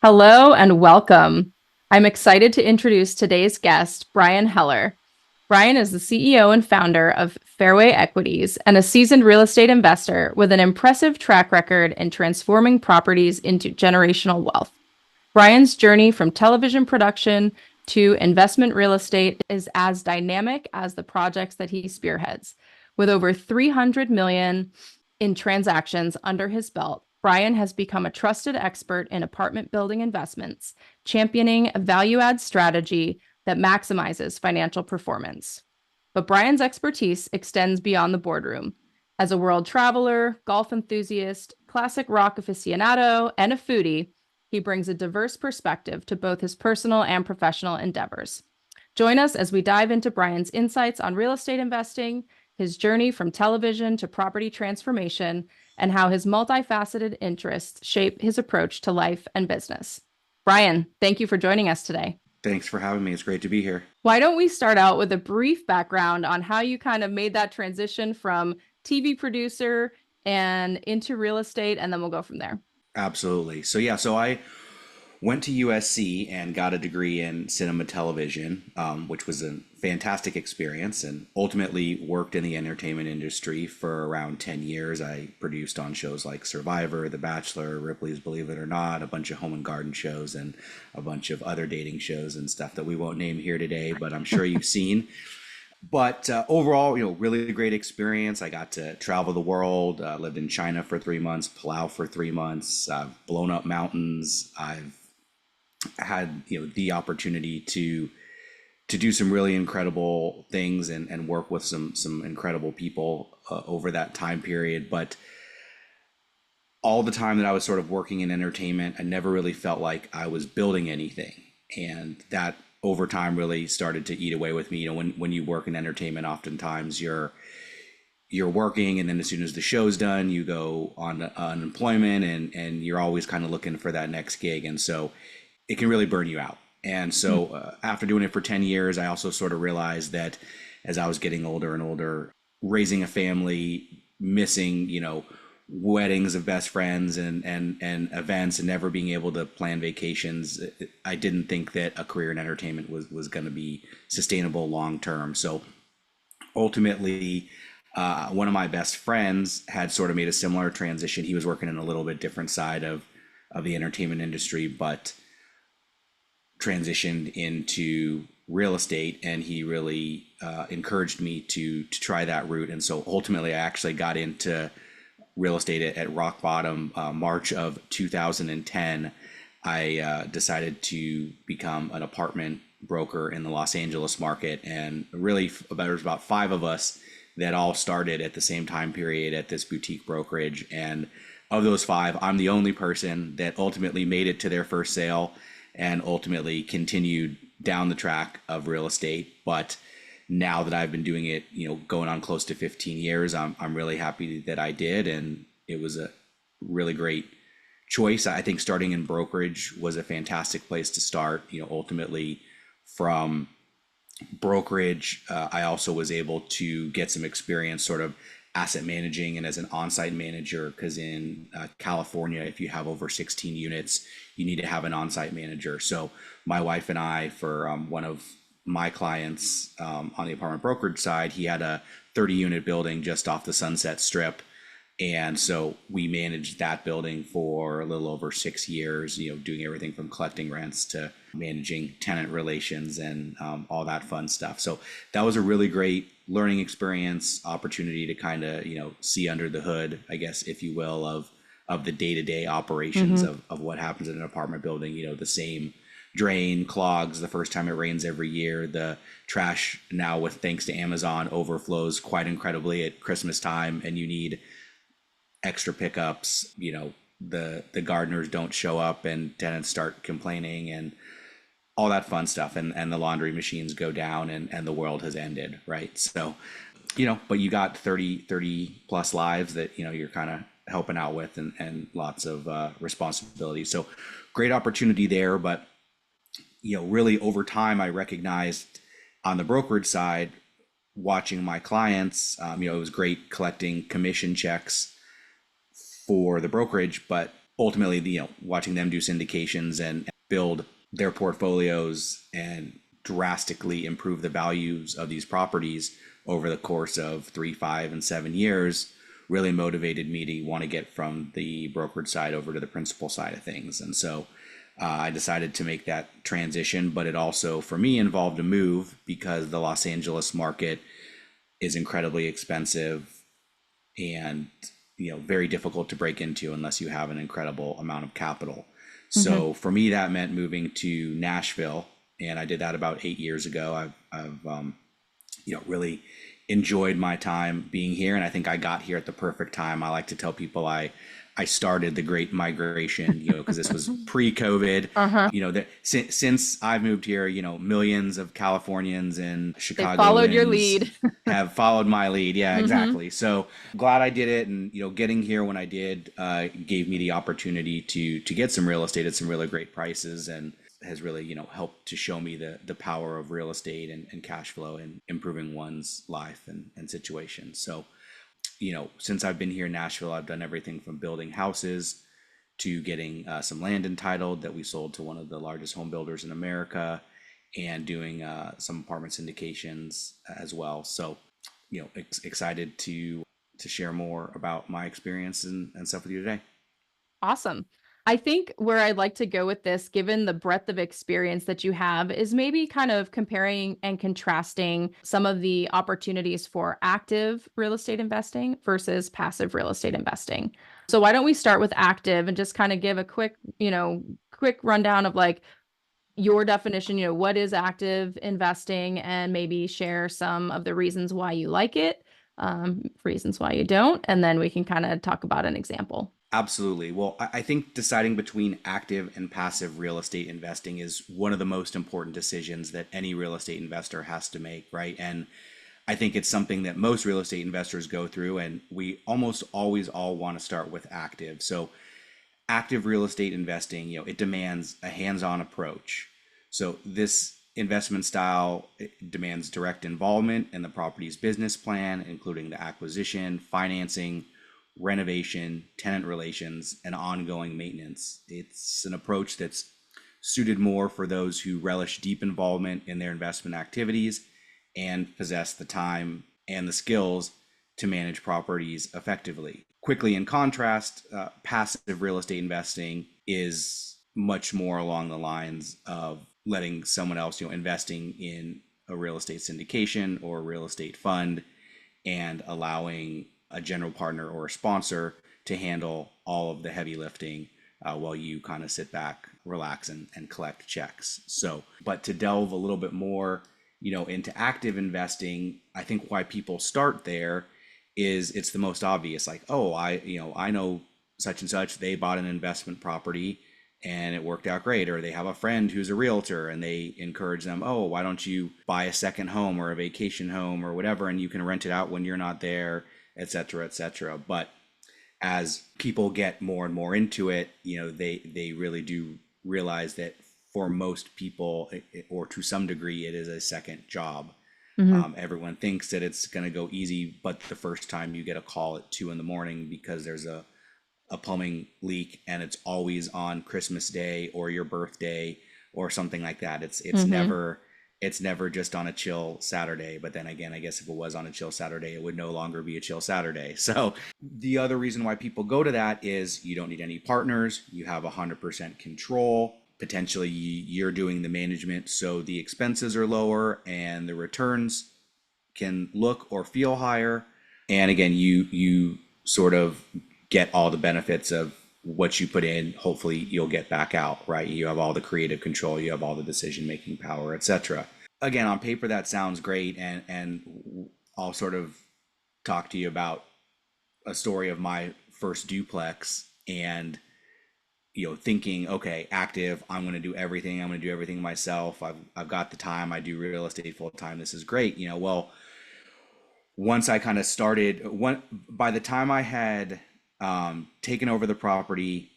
Hello and welcome. I'm excited to introduce today's guest, Brian Heller. Brian is the CEO and founder of Fairway Equities and a seasoned real estate investor with an impressive track record in transforming properties into generational wealth. Brian's journey from television production to investment real estate is as dynamic as the projects that he spearheads. With over 300 million in transactions under his belt, Brian has become a trusted expert in apartment building investments, championing a value add strategy that maximizes financial performance. But Brian's expertise extends beyond the boardroom. As a world traveler, golf enthusiast, classic rock aficionado, and a foodie, he brings a diverse perspective to both his personal and professional endeavors. Join us as we dive into Brian's insights on real estate investing, his journey from television to property transformation, and how his multifaceted interests shape his approach to life and business. Brian, thank you for joining us today. Thanks for having me. It's great to be here. Why don't we start out with a brief background on how you kind of made that transition from TV producer and into real estate, and then we'll go from there. Absolutely. So I went to USC and got a degree in cinema television, which was a fantastic experience, and ultimately worked in the entertainment industry for around 10 years. I produced on shows like Survivor, The Bachelor, Ripley's Believe It or Not, a bunch of home and garden shows, and a bunch of other dating shows and stuff that we won't name here today, but I'm sure you've seen. But overall, really great experience. I got to travel the world. Lived in China for 3 months, Palau for 3 months. I've blown up mountains. I've had the opportunity to do some really incredible things and work with some incredible people over that time period. But all the time that I was sort of working in entertainment, I never really felt like I was building anything, and that over time really started to eat away with me. When you work in entertainment, oftentimes you're working, and then as soon as the show's done, you go on unemployment, and you're always kind of looking for that next gig, and so it can really burn you out. And so after doing it for 10 years, I also sort of realized that as I was getting older and older, raising a family, missing weddings of best friends and events, and never being able to plan vacations, I didn't think that a career in entertainment was going to be sustainable long term. So ultimately, one of my best friends had sort of made a similar transition. He was working in a little bit different side of the entertainment industry, but transitioned into real estate, and he really encouraged me to try that route. And so ultimately, I actually got into real estate at rock bottom. March of 2010, I decided to become an apartment broker in the Los Angeles market, and really there was about five of us that all started at the same time period at this boutique brokerage. And of those five, I'm the only person that ultimately made it to their first sale and ultimately continued down the track of real estate. But now that I've been doing it, going on close to 15 years, I'm really happy that I did, and it was a really great choice. I think starting in brokerage was a fantastic place to start. Ultimately from brokerage, I also was able to get some experience sort of asset managing and as an on-site manager, because in California, if you have over 16 units, you need to have an on-site manager. So my wife and I, for one of my clients on the apartment brokerage side, he had a 30-unit building just off the Sunset Strip. And so we managed that building for a little over 6 years, doing everything from collecting rents to managing tenant relations and all that fun stuff. So that was a really great learning experience, opportunity to kind of, see under the hood, I guess, if you will, of the day-to-day operations of what happens in an apartment building. The same drain clogs the first time it rains every year. The trash now, with thanks to Amazon, overflows quite incredibly at Christmas time, and you need extra pickups. The gardeners don't show up and tenants start complaining and all that fun stuff, and the laundry machines go down, and the world has ended, right? So but you got 30 plus lives that you're kind of helping out with, and lots of responsibility. So great opportunity there. But really over time, I recognized on the brokerage side, watching my clients, it was great collecting commission checks for the brokerage, but ultimately, watching them do syndications and build their portfolios and drastically improve the values of these properties over the course of 3, 5, and 7 years really motivated me to want to get from the brokerage side over to the principal side of things. And so I decided to make that transition, but it also, for me, involved a move because the Los Angeles market is incredibly expensive and very difficult to break into unless you have an incredible amount of capital. Mm-hmm. So for me, that meant moving to Nashville, and I did that about 8 years ago. I've really enjoyed my time being here, and I think I got here at the perfect time. I like to tell people I started the Great Migration, because this was pre-COVID. Uh-huh. That since I've moved here, millions of Californians and They followed your Chicagoans lead. have followed my lead. Yeah, Mm-hmm. exactly. So glad I did it, and getting here when I did gave me the opportunity to get some real estate at some really great prices, and has really helped to show me the power of real estate and cash flow and improving one's life and situation. So since I've been here in Nashville, I've done everything from building houses to getting some land entitled that we sold to one of the largest home builders in America, and doing some apartment syndications as well. So, excited to share more about my experience and stuff with you today. Awesome. I think where I'd like to go with this, given the breadth of experience that you have, is maybe kind of comparing and contrasting some of the opportunities for active real estate investing versus passive real estate investing. So why don't we start with active and just kind of give a quick rundown of like your definition, what is active investing, and maybe share some of the reasons why you like it, reasons why you don't, and then we can kind of talk about an example. Absolutely. Well, I think deciding between active and passive real estate investing is one of the most important decisions that any real estate investor has to make, right? And I think it's something that most real estate investors go through, and we almost always all want to start with active. So active real estate investing, it demands a hands-on approach. So this investment style, it demands direct involvement in the property's business plan, including the acquisition, financing, renovation, tenant relations, and ongoing maintenance. It's an approach that's suited more for those who relish deep involvement in their investment activities and possess the time and the skills to manage properties effectively. Quickly, in contrast, passive real estate investing is much more along the lines of letting someone else, investing in a real estate syndication or a real estate fund, and allowing a general partner or a sponsor to handle all of the heavy lifting while you kind of sit back, relax, and collect checks. So, but to delve a little bit more, into active investing, I think why people start there is it's the most obvious. Like, oh, I know such and such, they bought an investment property and it worked out great. Or they have a friend who's a realtor and they encourage them, oh, why don't you buy a second home or a vacation home or whatever, and you can rent it out when you're not there, et cetera, et cetera. But as people get more and more into it, they really do realize that for most people, or to some degree, it is a second job. Mm-hmm. Everyone thinks that it's going to go easy, but the first time you get a call at 2 in the morning because there's a plumbing leak, and it's always on Christmas Day or your birthday or something like that. Mm-hmm. It's never just on a chill Saturday. But then again, I guess if it was on a chill Saturday, it would no longer be a chill Saturday. So the other reason why people go to that is you don't need any partners. You have 100% control. Potentially you're doing the management, so the expenses are lower and the returns can look or feel higher. And again, you sort of get all the benefits of what you put in. Hopefully you'll get back out, right? You have all the creative control, you have all the decision making power, etc. Again, on paper that sounds great, and I'll sort of talk to you about a story of my first duplex, and thinking, okay, active, I'm going to do everything. I'm going to do everything myself. I've got the time. I do real estate full time. This is great. Well, once I kind of started, by the time I had taken over the property,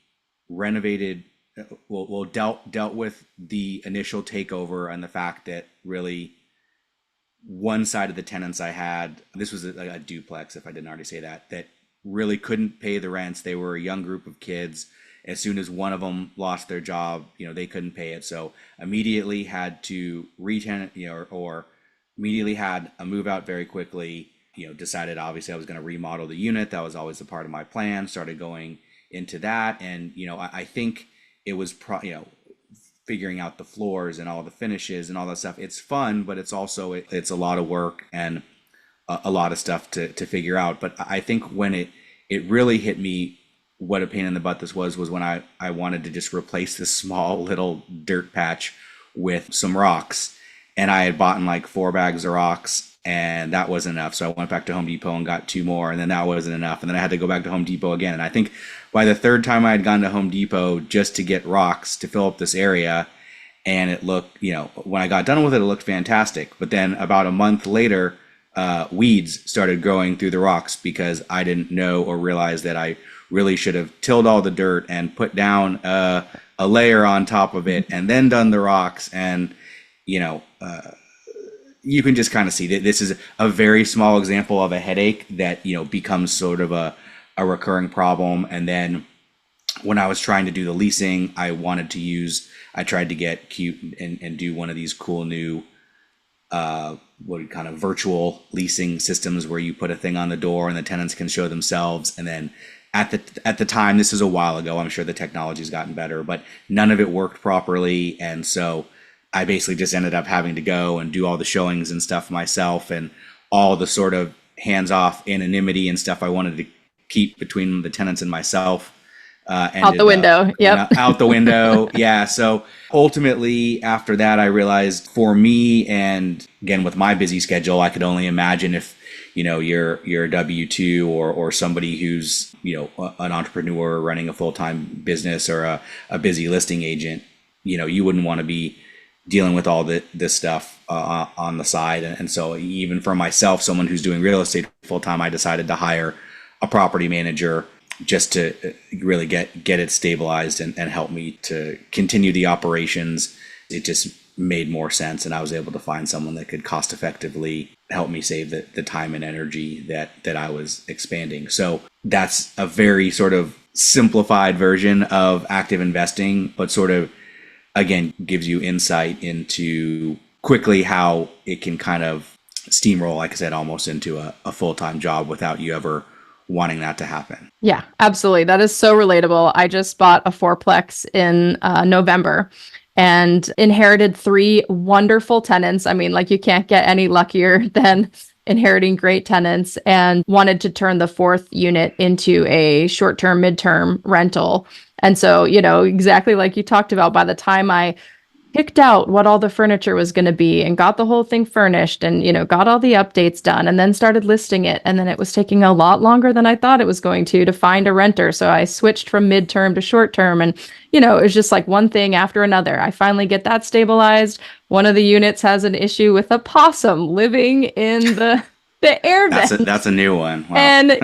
renovated, dealt with the initial takeover and the fact that really one side of the tenants I had, this was a duplex, if I didn't already say that really couldn't pay the rents. They were a young group of kids, as soon as one of them lost their job, they couldn't pay it. So immediately had to re-tenant, or immediately had a move out very quickly. Decided obviously I was going to remodel the unit. That was always a part of my plan. Started going into that, and I think it was figuring out the floors and all the finishes and all that stuff. It's fun, but it's also it's a lot of work and a lot of stuff to figure out. But I think when it really hit me what a pain in the butt this was when I wanted to just replace this small little dirt patch with some rocks, and I had bought like 4 bags of rocks, and that wasn't enough. So I went back to Home Depot and got 2 more, and then that wasn't enough. And then I had to go back to Home Depot again. And I think by the 3rd time I had gone to Home Depot just to get rocks to fill up this area, and it looked, when I got done with it, it looked fantastic. But then about a month later, weeds started growing through the rocks because I didn't know or realize that I really should have tilled all the dirt and put down a layer on top of it and then done the rocks. And, you can just kind of see that this is a very small example of a headache that, becomes sort of a recurring problem. And then when I was trying to do the leasing, I tried to get cute and do one of these cool new what kind of virtual leasing systems where you put a thing on the door and the tenants can show themselves. And then at the time, this is a while ago, I'm sure the technology's gotten better, but none of it worked properly. And so I basically just ended up having to go and do all the showings and stuff myself, and all the sort of hands-off anonymity and stuff I wanted to keep between the tenants and myself. Out the window. Yep. Out the window. Yeah. So ultimately, after that, I realized for me, and again, with my busy schedule, I could only imagine if, you're a W-2 or somebody who's, an entrepreneur running a full-time business or a busy listing agent, you wouldn't want to be dealing with all this stuff on the side. And so even for myself, someone who's doing real estate full-time, I decided to hire a property manager just to really get it stabilized and help me to continue the operations. It just made more sense, and I was able to find someone that could cost effectively help me save the time and energy that I was expanding. So that's a very sort of simplified version of active investing, but sort of, again, gives you insight into quickly how it can kind of steamroll, like I said, almost into a full-time job without you ever wanting that to happen. Yeah, absolutely. That is so relatable. I just bought a fourplex in November and inherited 3 wonderful tenants. I mean, like, you can't get any luckier than inheriting great tenants, and wanted to turn the 4th unit into a short-term, midterm rental. And so, exactly like you talked about, by the time I picked out what all the furniture was going to be and got the whole thing furnished and, got all the updates done and then started listing it. And then it was taking a lot longer than I thought it was going to find a renter. So I switched from midterm to short term, and, it was just like one thing after another. I finally get that stabilized. One of the units has an issue with a possum living in the air vent. That's a new one. Wow. And,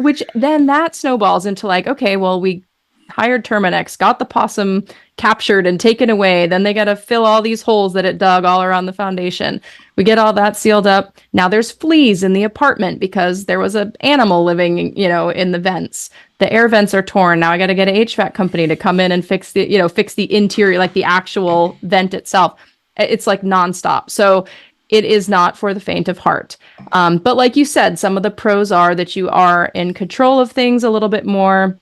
which then that snowballs into like, okay, well, we hired Terminex, got the possum captured and taken away. Then they got to fill all these holes that it dug all around the foundation. We get all that sealed up. Now there's fleas in the apartment because there was an animal living, in the vents. The air vents are torn. Now I got to get an HVAC company to come in and fix the interior, like the actual vent itself. It's like nonstop. So it is not for the faint of heart. But like you said, some of the pros are that you are in control of things a little bit more.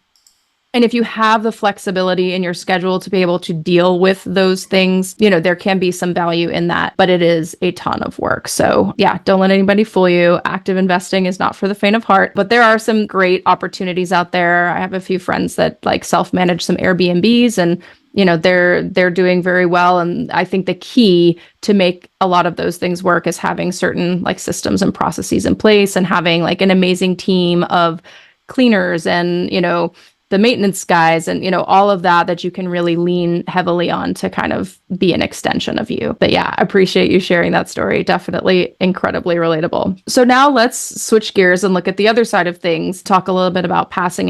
And if you have the flexibility in your schedule to be able to deal with those things, there can be some value in that, but it is a ton of work. So yeah, don't let anybody fool you. Active investing is not for the faint of heart, but there are some great opportunities out there. I have a few friends that like self-manage some Airbnbs, and they're doing very well. And I think the key to make a lot of those things work is having certain like systems and processes in place, and having like an amazing team of cleaners and, the maintenance guys and, all of that you can really lean heavily on to kind of be an extension of you. But yeah, I appreciate you sharing that story. Definitely incredibly relatable. So now let's switch gears and look at the other side of things, talk a little bit about passive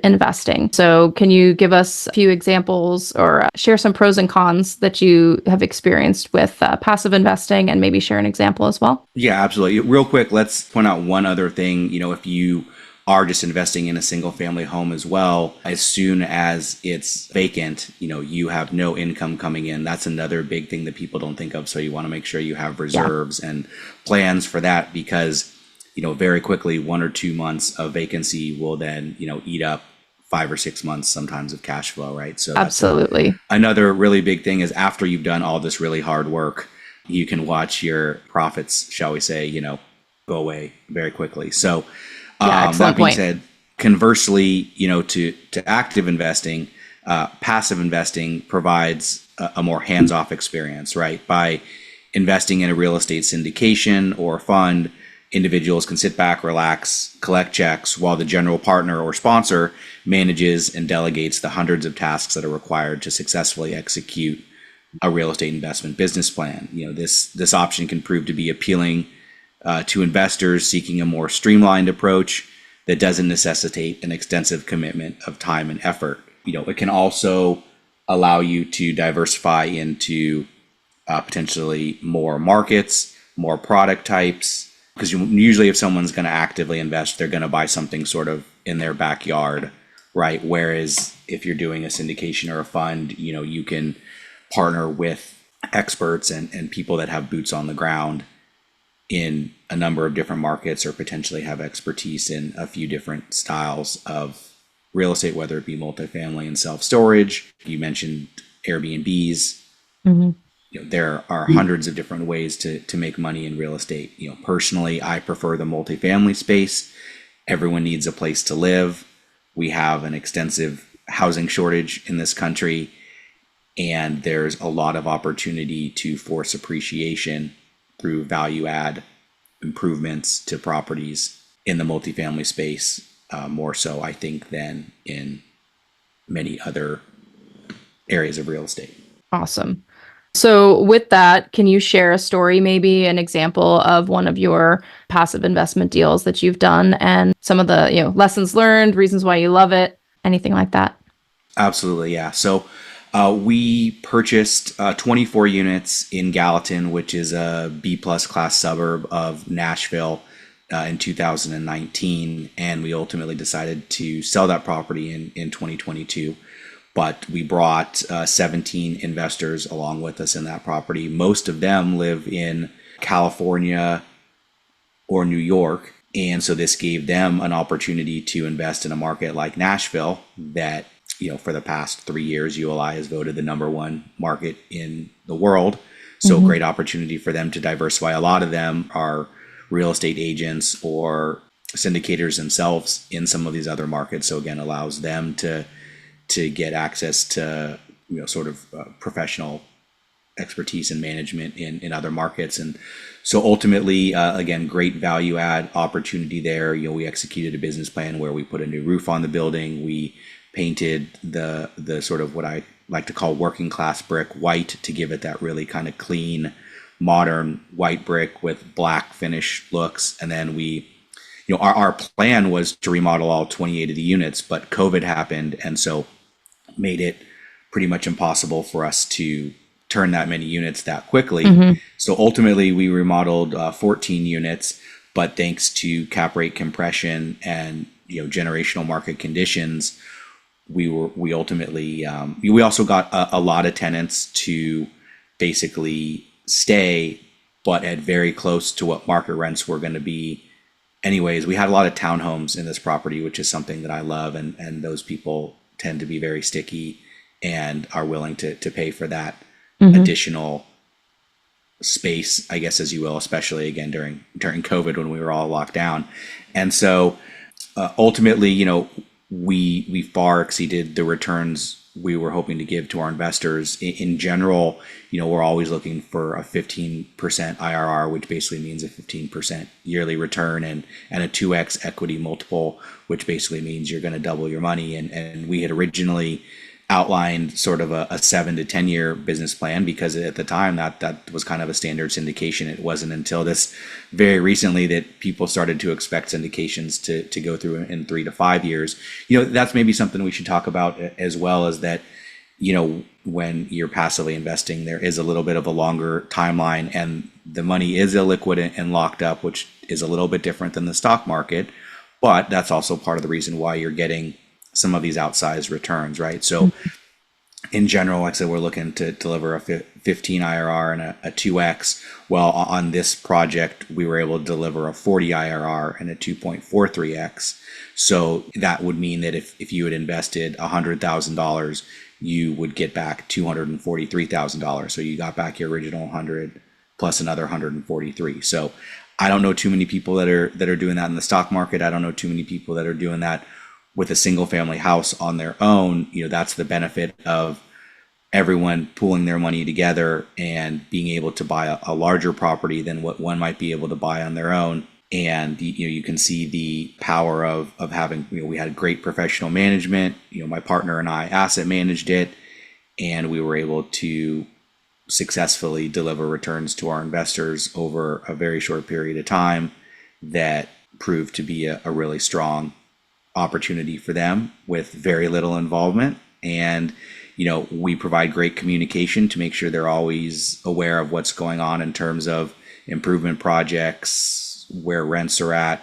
investing. So can you give us a few examples or share some pros and cons that you have experienced with passive investing, and maybe share an example as well? Yeah, absolutely. Real quick, let's point out one other thing. If you are just investing in a single family home as well, as soon as it's vacant, you have no income coming in. That's another big thing that people don't think of. So you want to make sure you have Yeah, reserves and plans for that, because, very quickly, 1 or 2 months of vacancy will then, eat up 5 or 6 months sometimes of cash flow, right? So that's absolutely. another really big thing, is after you've done all this really hard work, you can watch your profits, shall we say, go away very quickly. So Yeah, that excellent being point. said, conversely, to active investing, passive investing provides a more hands-off experience, right? By investing in a real estate syndication or fund, individuals can sit back, relax, collect checks, while the general partner or sponsor manages and delegates the hundreds of tasks that are required to successfully execute a real estate investment business plan. This option can prove to be appealing to investors seeking a more streamlined approach that doesn't necessitate an extensive commitment of time and effort. It can also allow you to diversify into potentially more markets, more product types, because usually if someone's going to actively invest, they're going to buy something sort of in their backyard, right? Whereas if you're doing a syndication or a fund, you can partner with experts and people that have boots on the ground in a number of different markets, or potentially have expertise in a few different styles of real estate, whether it be multifamily and self-storage. You mentioned Airbnbs. Hmm. There are hundreds of different ways to make money in real estate. Personally, I prefer the multifamily space. Everyone needs a place to live. We have an extensive housing shortage in this country, and there's a lot of opportunity to force appreciation through value add improvements to properties in the multifamily space, more so, I think, than in many other areas of real estate. Awesome. So, with that, can you share a story, maybe an example of one of your passive investment deals that you've done and some of the, lessons learned, reasons why you love it, anything like that? Absolutely, yeah. So we purchased 24 units in Gallatin, which is a B plus class suburb of Nashville, in 2019, and we ultimately decided to sell that property in 2022. But we brought 17 investors along with us in that property. Most of them live in California or New York. And so this gave them an opportunity to invest in a market like Nashville that, for the past 3 years, ULI has voted the number one market in the world. So Hmm. great opportunity for them to diversify. A lot of them are real estate agents or syndicators themselves in some of these other markets. So again, allows them to get access to, sort of professional expertise and management in other markets. And so ultimately, again, great value add opportunity there. We executed a business plan where we put a new roof on the building. We painted the sort of what I like to call working class brick white to give it that really kind of clean, modern white brick with black finish looks. And then our plan was to remodel all 28 of the units, but COVID happened. And so made it pretty much impossible for us to turn that many units that quickly. Hmm. So ultimately, we remodeled 14 units, but thanks to cap rate compression and generational market conditions, we ultimately we also got a lot of tenants to basically stay, but at very close to what market rents were going to be. Anyways, we had a lot of townhomes in this property, which is something that I love, and those people tend to be very sticky and are willing to pay for that Hmm. additional space, I guess, as you will, especially again during COVID when we were all locked down. And so ultimately, we far exceeded the returns we were hoping to give to our investors. In general, we're always looking for a 15% IRR, which basically means a 15% yearly return, and a 2x equity multiple, which basically means you're going to double your money. And we had originally outlined sort of a 7 to 10 year business plan, because at the time that was kind of a standard syndication. It wasn't until this very recently that people started to expect syndications to go through in 3 to 5 years. That's maybe something we should talk about as well, as that, when you're passively investing, there is a little bit of a longer timeline, and the money is illiquid and locked up, which is a little bit different than the stock market. But that's also part of the reason why you're getting some of these outsized returns, right? So in general, like I said, we're looking to deliver a 15 IRR and a 2x. Well, on this project, we were able to deliver a 40 IRR and a 2.43x. So that would mean that if you had invested $100,000, you would get back $243,000. So you got back your original 100 plus another 143. So I don't know too many people that are doing that in the stock market. I don't know too many people that are doing that with a single family house on their own. That's the benefit of everyone pooling their money together and being able to buy a larger property than what one might be able to buy on their own. And you can see the power of having, we had great professional management. My partner and I asset managed it, and we were able to successfully deliver returns to our investors over a very short period of time that proved to be a really strong opportunity for them with very little involvement. And we provide great communication to make sure they're always aware of what's going on in terms of improvement projects, where rents are at,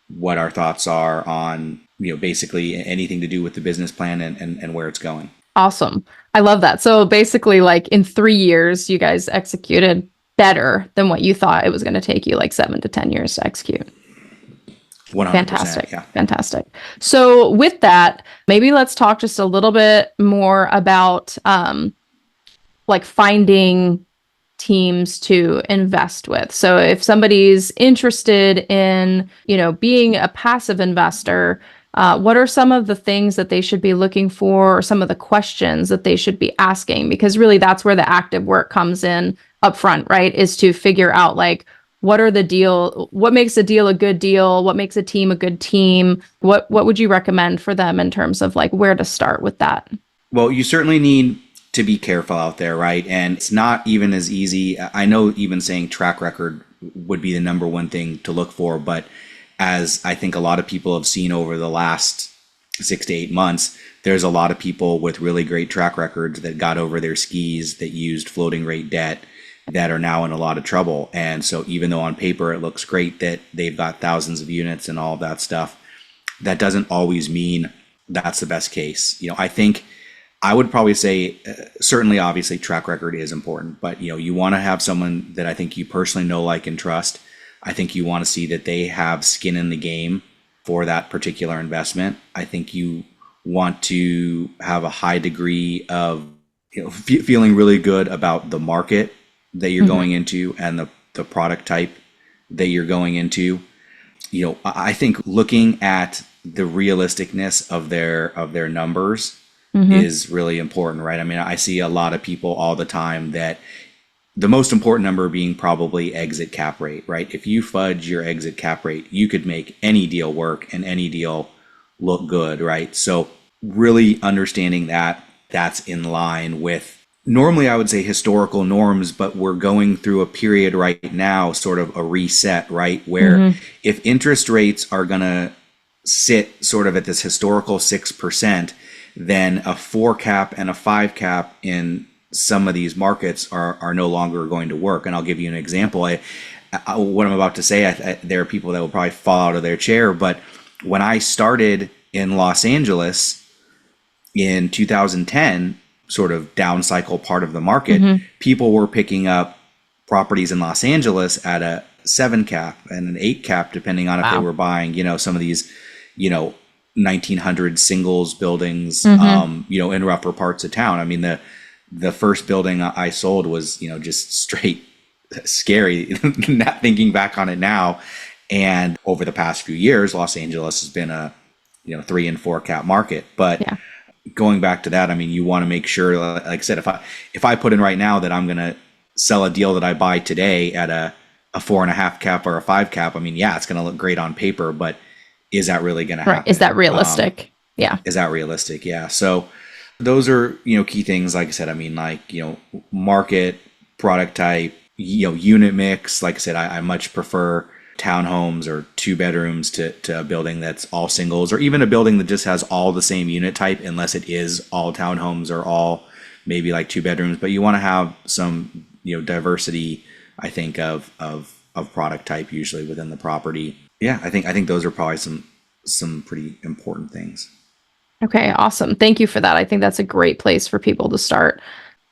what our thoughts are on basically anything to do with the business plan and where it's going. Awesome. I love that. So basically, like in 3 years, you guys executed better than what you thought it was going to take you like 7 to 10 years to execute. 100%. Fantastic. Yeah. Fantastic. So with that, maybe let's talk just a little bit more about like finding teams to invest with. So if somebody's interested in, being a passive investor, what are some of the things that they should be looking for, or some of the questions that they should be asking? Because really that's where the active work comes in upfront, right? Is to figure out like, what makes a deal a good deal? What makes a team a good team? What would you recommend for them in terms of like where to start with that? Well, you certainly need to be careful out there, right? And it's not even as easy. I know even saying track record would be the number one thing to look for, but as I think a lot of people have seen over the last 6 to 8 months, there's a lot of people with really great track records that got over their skis, that used floating rate debt, that are now in a lot of trouble. And so even though on paper it looks great that they've got thousands of units and all of that stuff, that doesn't always mean that's the best case. I think I would probably say certainly obviously track record is important, but you want to have someone that I think you personally know, like, and trust. I think you want to see that they have skin in the game for that particular investment. I think you want to have a high degree of feeling really good about the market that you're going into and the product type that you're going into. I think looking at the realisticness of their numbers is really important, right? I mean, I see a lot of people all the time that the most important number being probably exit cap rate, right? If you fudge your exit cap rate, you could make any deal work and any deal look good, right? So really understanding that that's in line with normally I would say historical norms, but we're going through a period right now, sort of a reset, right? Where if interest rates are going to sit sort of at this historical 6%, then a 4 cap and a 5 cap in some of these markets are no longer going to work. And I'll give you an example. What I'm about to say, there are people that will probably fall out of their chair, but when I started in Los Angeles in 2010, sort of down cycle part of the market, people were picking up properties in Los Angeles at a 7 cap and an 8 cap, depending on if they were buying, some of these, 1900 singles buildings, in rougher parts of town. I mean, the first building I sold was, just straight scary, not thinking back on it now. And over the past few years, Los Angeles has been a, 3 and 4 cap market. But going back to that, I mean, you want to make sure, like I said, if I put in right now that I'm going to sell a deal that I buy today at a 4.5 cap or a 5 cap, I mean, it's going to look great on paper, but is that really going to happen? Is that realistic? Is that realistic? Yeah. So those are, key things. Like I said, I mean, like, market, product type, unit mix. Like I said, I much prefer townhomes or 2 bedrooms to a building that's all singles, or even a building that just has all the same unit type, unless it is all townhomes or all maybe like 2 bedrooms. But you want to have some, diversity, I think, of product type usually within the property. Yeah, I think those are probably some pretty important things. Okay, awesome. Thank you for that. I think that's a great place for people to start.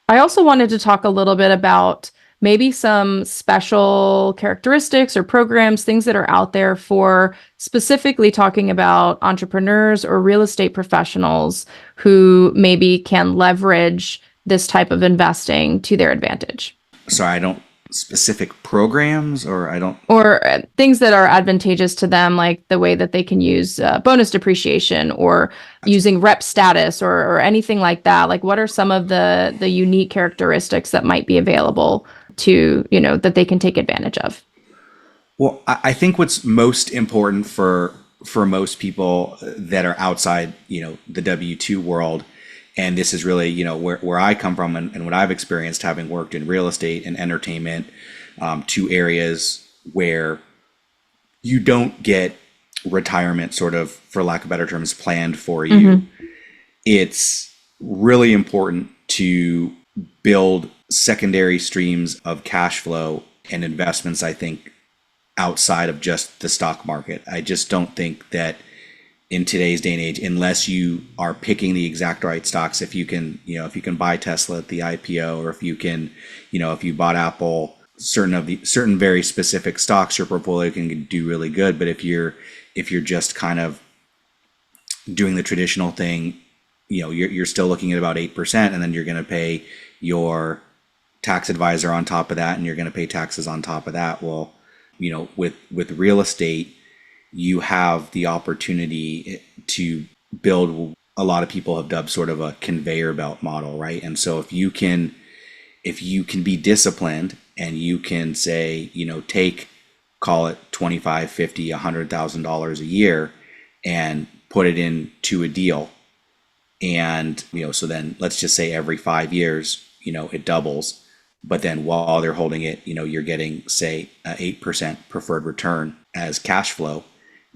I also wanted to talk a little bit about maybe some special characteristics or programs, things that are out there for specifically talking about entrepreneurs or real estate professionals who maybe can leverage this type of investing to their advantage. Sorry, I don't specific programs or I don't. Or things that are advantageous to them, like the way that they can use bonus depreciation or Gotcha. using rep status or anything like that. Like, what are some of the unique characteristics that might be available to, that they can take advantage of? Well, I think what's most important for most people that are outside, the W-2 world, and this is really, where I come from and what I've experienced having worked in real estate and entertainment, two areas where you don't get retirement sort of, for lack of better terms, planned for you. Hmm. It's really important to build secondary streams of cash flow and investments, I think, outside of just the stock market. I just don't think that in today's day and age, unless you are picking the exact right stocks, if you can buy Tesla at the IPO, or if you can, if you bought Apple, certain very specific stocks, your portfolio can do really good. But if you're just kind of doing the traditional thing, you're still looking at about 8%, and then you're going to pay your tax advisor on top of that, and you're going to pay taxes on top of that. Well, with real estate, you have the opportunity to build, a lot of people have dubbed sort of a conveyor belt model, right? And so if you can be disciplined and you can say, take, call it 25, 50, $100,000 a year and put it into a deal. And, so then let's just say every 5 years, it doubles. But then while they're holding it, you're getting, say, 8% preferred return as cash flow.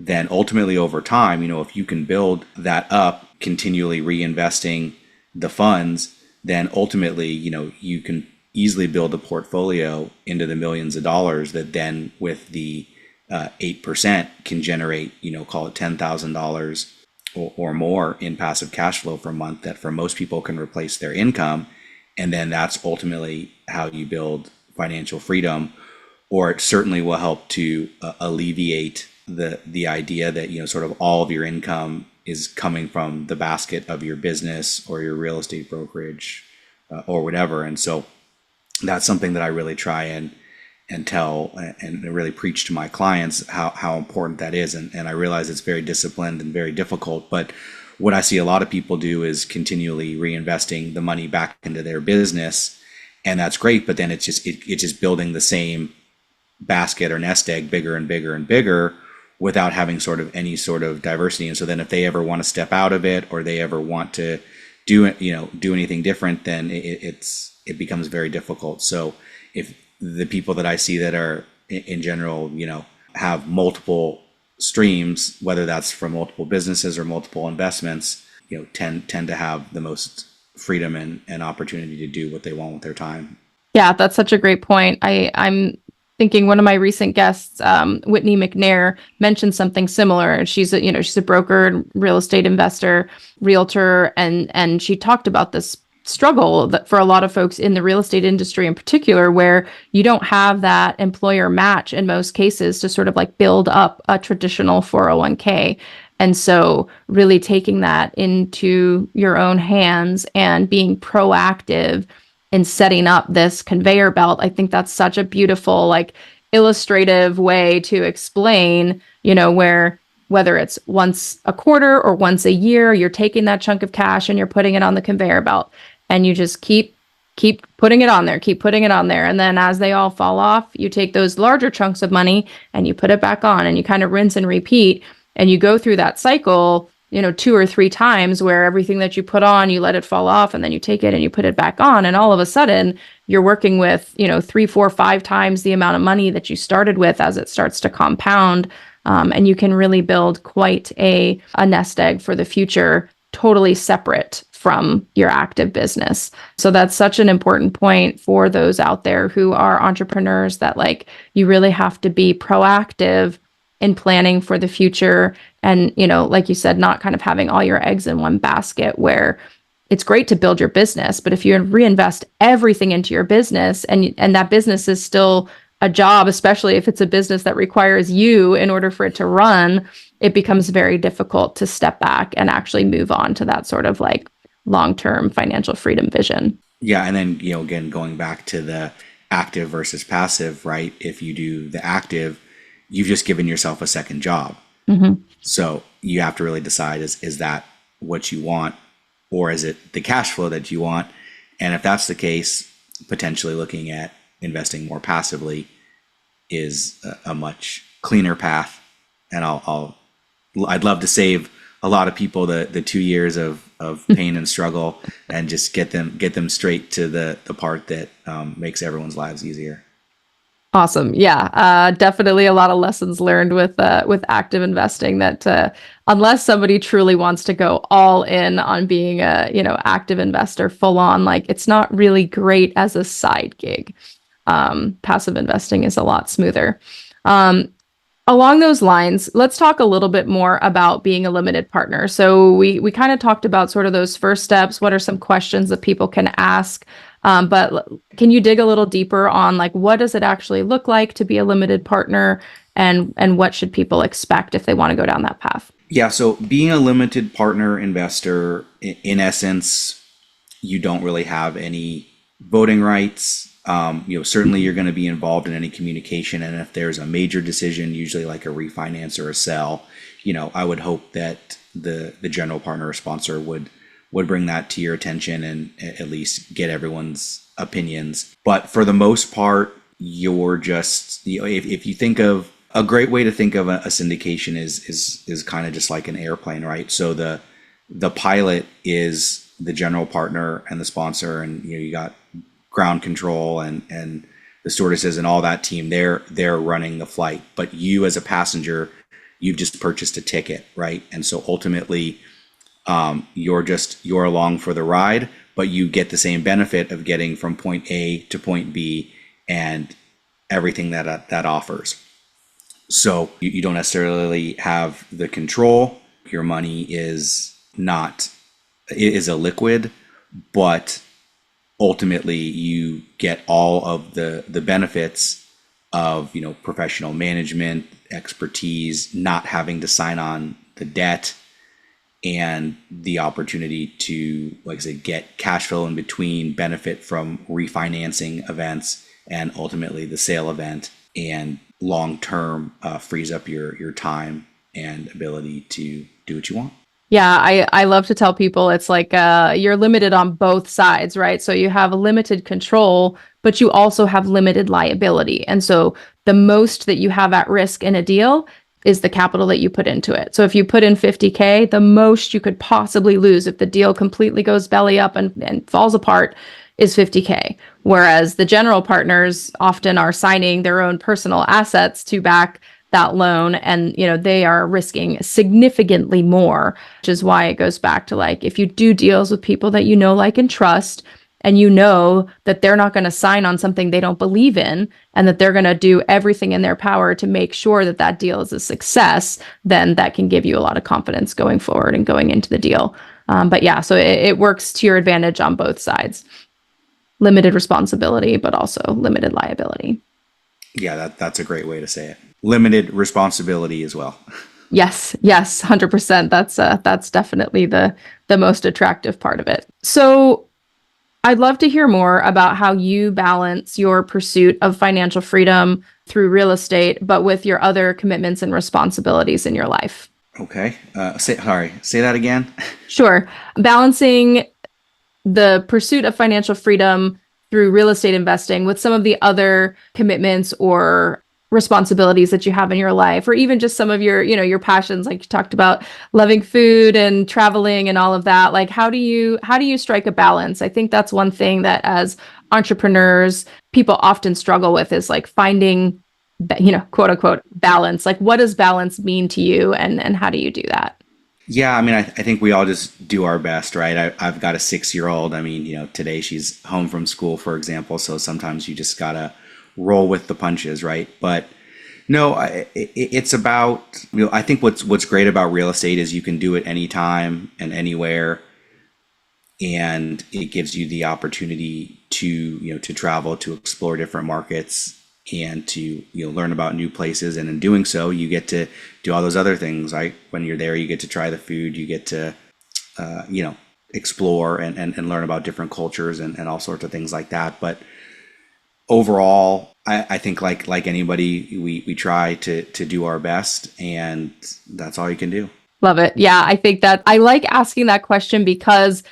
Then ultimately over time, if you can build that up, continually reinvesting the funds, then ultimately, you can easily build a portfolio into the millions of dollars that then with the 8% can generate, call it $10,000 or more in passive cash flow per month, that for most people can replace their income. And then that's ultimately how you build financial freedom, or it certainly will help to alleviate the idea that sort of all of your income is coming from the basket of your business or your real estate brokerage, or whatever. And so that's something that I really try and tell and really preach to my clients, how important that is. And I realize it's very disciplined and very difficult, but what I see a lot of people do is continually reinvesting the money back into their business, and that's great. But then it's just building the same basket or nest egg bigger and bigger and bigger without having sort of any sort of diversity. And so then if they ever want to step out of it, or they ever want to do it, do anything different, then it becomes very difficult. So if the people that I see that are in general, have multiple streams, whether that's from multiple businesses or multiple investments, tend to have the most freedom and opportunity to do what they want with their time. Yeah, that's such a great point. I'm thinking one of my recent guests, Whitney McNair, mentioned something similar. She's a broker and real estate investor, realtor, and she talked about this struggle that for a lot of folks in the real estate industry in particular, where you don't have that employer match in most cases to sort of like build up a traditional 401k. And so really taking that into your own hands and being proactive in setting up this conveyor belt, I think that's such a beautiful, like, illustrative way to explain, where whether it's once a quarter or once a year, you're taking that chunk of cash and you're putting it on the conveyor belt, and you just keep putting it on there, keep putting it on there. And then as they all fall off, you take those larger chunks of money and you put it back on, and you kind of rinse and repeat. And you go through that cycle, 2 or 3 times, where everything that you put on, you let it fall off, and then you take it and you put it back on. And all of a sudden you're working with, 3, 4, 5 times the amount of money that you started with as it starts to compound. And you can really build quite a nest egg for the future, totally separate from your active business. So that's such an important point for those out there who are entrepreneurs, that like you really have to be proactive in planning for the future. And, like you said, not kind of having all your eggs in one basket where it's great to build your business, but if you reinvest everything into your business and that business is still a job, especially if it's a business that requires you in order for it to run, it becomes very difficult to step back and actually move on to that sort of like long-term financial freedom vision. Yeah, and then, again, going back to the active versus passive, right? If you do the active, you've just given yourself a second job. Mm-hmm. So you have to really decide, is that what you want, or is it the cash flow that you want? And if that's the case, potentially looking at investing more passively is a much cleaner path. And I'd love to save a lot of people the 2 years of pain and struggle and just get them straight to the part that makes everyone's lives easier. Awesome. Yeah. Definitely a lot of lessons learned with active investing that, unless somebody truly wants to go all in on being a, active investor full on, like it's not really great as a side gig. Passive investing is a lot smoother. Along those lines, let's talk a little bit more about being a limited partner. So we kind of talked about sort of those first steps. What are some questions that people can ask? But can you dig a little deeper on like what does it actually look like to be a limited partner, and what should people expect if they want to go down that path? Yeah, so being a limited partner investor, in essence, you don't really have any voting rights. Certainly you're going to be involved in any communication, and if there's a major decision, usually like a refinance or a sell, I would hope that the general partner or sponsor would bring that to your attention and at least get everyone's opinions. But for the most part, you're just, if you think of a great way to think of a syndication is kind of just like an airplane, right? So the pilot is the general partner and the sponsor, and you got ground control and the stewardesses and all that team. They're running the flight, but you as a passenger, you've just purchased a ticket, right? And so ultimately, you're along for the ride, but you get the same benefit of getting from point A to point B and everything that offers. So you don't necessarily have the control. Your money is a liquid, but ultimately you get all of the benefits of professional management, expertise, not having to sign on the debt, and the opportunity to, like I said, get cash flow in between, benefit from refinancing events, and ultimately the sale event, and long term frees up your time and ability to do what you want. Yeah, I love to tell people it's like you're limited on both sides, right? So you have limited control, but you also have limited liability. And so the most that you have at risk in a deal is the capital that you put into it. So if you put in 50K, the most you could possibly lose if the deal completely goes belly up and falls apart is 50K. Whereas the general partners often are signing their own personal assets to back that loan, and they are risking significantly more, which is why it goes back to like if you do deals with people that like and trust, and that they're not going to sign on something they don't believe in, and that they're going to do everything in their power to make sure that that deal is a success, then that can give you a lot of confidence going forward and going into the deal. But yeah, so it works to your advantage on both sides. Limited responsibility, but also limited liability. Yeah, that's a great way to say it. Limited responsibility as well. Yes, 100%. That's definitely the most attractive part of it. So I'd love to hear more about how you balance your pursuit of financial freedom through real estate, but with your other commitments and responsibilities in your life. Okay. Say that again. Sure. Balancing the pursuit of financial freedom through real estate investing with some of the other commitments or responsibilities that you have in your life, or even just some of your passions, like you talked about loving food and traveling and all of that. Like how do you strike a balance? I think that's one thing that as entrepreneurs people often struggle with, is like finding quote unquote balance. Like what does balance mean to you, and how do you do that? Yeah, I mean, I think we all just do our best, right? I've got a 6-year-old. I mean, today she's home from school, for example. So sometimes you just gotta roll with the punches, right? But No, it's about, I think what's great about real estate is you can do it anytime and anywhere, and it gives you the opportunity to, to travel, to explore different markets, and to, learn about new places. And in doing so, you get to do all those other things, right? When you're there, you get to try the food, you get to, explore and learn about different cultures and all sorts of things like that. But overall, I think like anybody, we try to do our best, and that's all you can do. Love it. Yeah, I think that I like asking that question because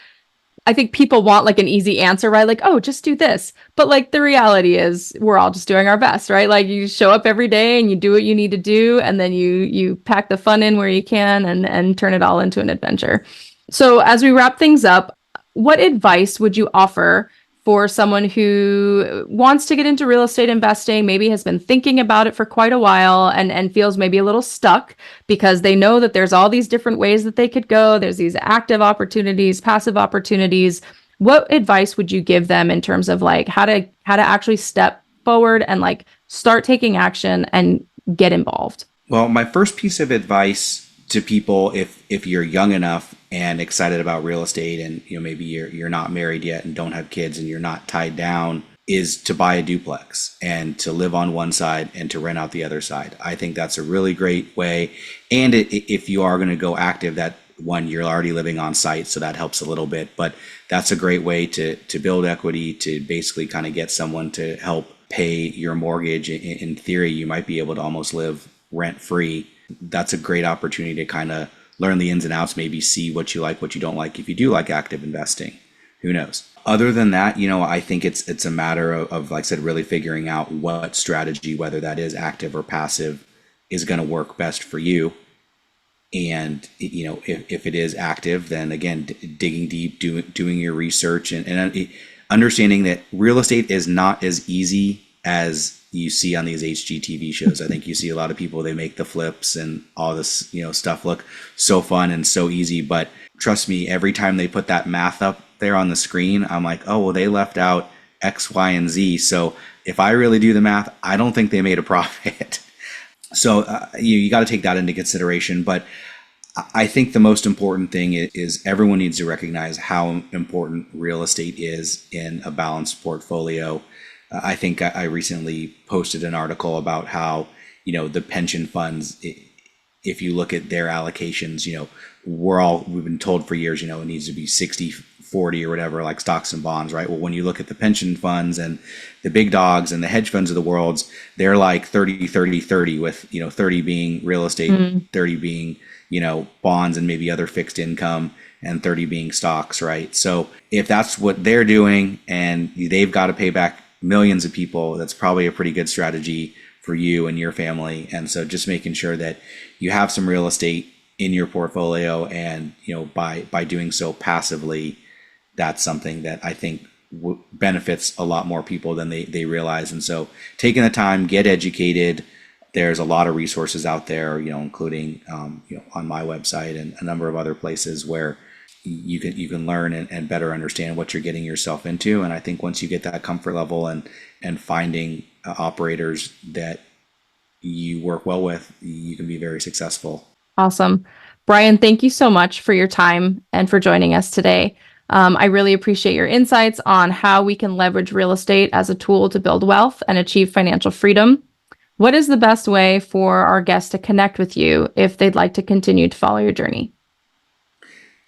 I think people want like an easy answer, right? Like, oh, just do this. But like the reality is we're all just doing our best, right? Like you show up every day and you do what you need to do, and then you pack the fun in where you can and turn it all into an adventure. So as we wrap things up, what advice would you offer for someone who wants to get into real estate investing, maybe has been thinking about it for quite a while and feels maybe a little stuck because they know that there's all these different ways that they could go. There's these active opportunities, passive opportunities. What advice would you give them in terms of like how to actually step forward and like start taking action and get involved? Well, my first piece of advice to people, if you're young enough and excited about real estate, and maybe you're not married yet and don't have kids and you're not tied down, is to buy a duplex and to live on one side and to rent out the other side. I think that's a really great way. And if you are going to go active, that one, you're already living on site, so that helps a little bit. But that's a great way to build equity, to basically kind of get someone to help pay your mortgage. In theory, you might be able to almost live rent free. That's a great opportunity to kind of learn the ins and outs, maybe see what you like, what you don't like. If you do like active investing, who knows? Other than that, I think it's a matter of, like I said, really figuring out what strategy, whether that is active or passive, is going to work best for you. And if it is active, then again, digging deep, doing your research, and understanding that real estate is not as easy as you see on these HGTV shows. I think you see a lot of people, they make the flips and all this, stuff look so fun and so easy. But trust me, every time they put that math up there on the screen, I'm like, oh, well, they left out X, Y, and Z. So if I really do the math, I don't think they made a profit. So you got to take that into consideration. But I think the most important thing is everyone needs to recognize how important real estate is in a balanced portfolio. I think I recently posted an article about how, the pension funds, if you look at their allocations, we've been told for years, it needs to be 60-40 or whatever, like stocks and bonds, right? Well, when you look at the pension funds and the big dogs and the hedge funds of the world, they're like 30-30-30 with, 30 being real estate, 30 being, bonds and maybe other fixed income, and 30 being stocks, right? So if that's what they're doing and they've got to pay back millions of people, that's probably a pretty good strategy for you and your family. And so just making sure that you have some real estate in your portfolio, and by doing so passively, that's something that I think benefits a lot more people than they realize. And so taking the time, get educated. There's a lot of resources out there, including on my website and a number of other places where you can learn and better understand what you're getting yourself into. And I think once you get that comfort level and finding operators that you work well with, you can be very successful. Awesome. Brian, thank you so much for your time and for joining us today. I really appreciate your insights on how we can leverage real estate as a tool to build wealth and achieve financial freedom. What is the best way for our guests to connect with you if they'd like to continue to follow your journey?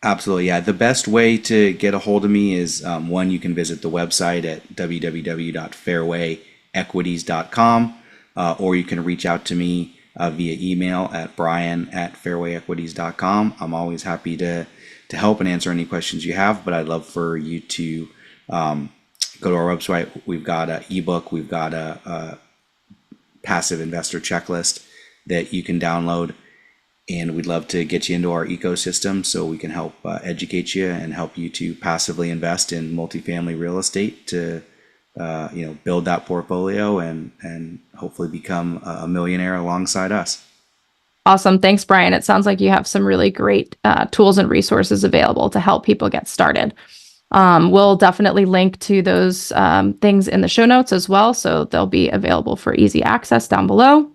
Absolutely. Yeah. The best way to get a hold of me is one, you can visit the website at www.fairwayequities.com, or you can reach out to me via email at brian@fairwayequities.com. I'm always happy to help and answer any questions you have, but I'd love for you to go to our website. We've got an ebook, we've got a passive investor checklist that you can download. And we'd love to get you into our ecosystem so we can help educate you and help you to passively invest in multifamily real estate to build that portfolio and hopefully become a millionaire alongside us. Awesome. Thanks, Brian. It sounds like you have some really great tools and resources available to help people get started. We'll definitely link to those things in the show notes as well, so they'll be available for easy access down below.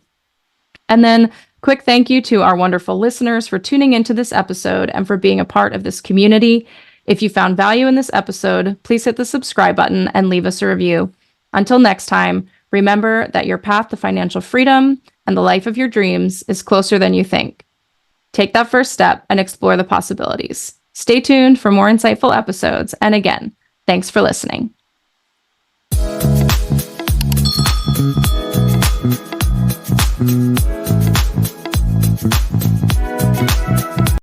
And then quick thank you to our wonderful listeners for tuning into this episode and for being a part of this community. If you found value in this episode, please hit the subscribe button and leave us a review. Until next time, remember that your path to financial freedom and the life of your dreams is closer than you think. Take that first step and explore the possibilities. Stay tuned for more insightful episodes. And again, thanks for listening.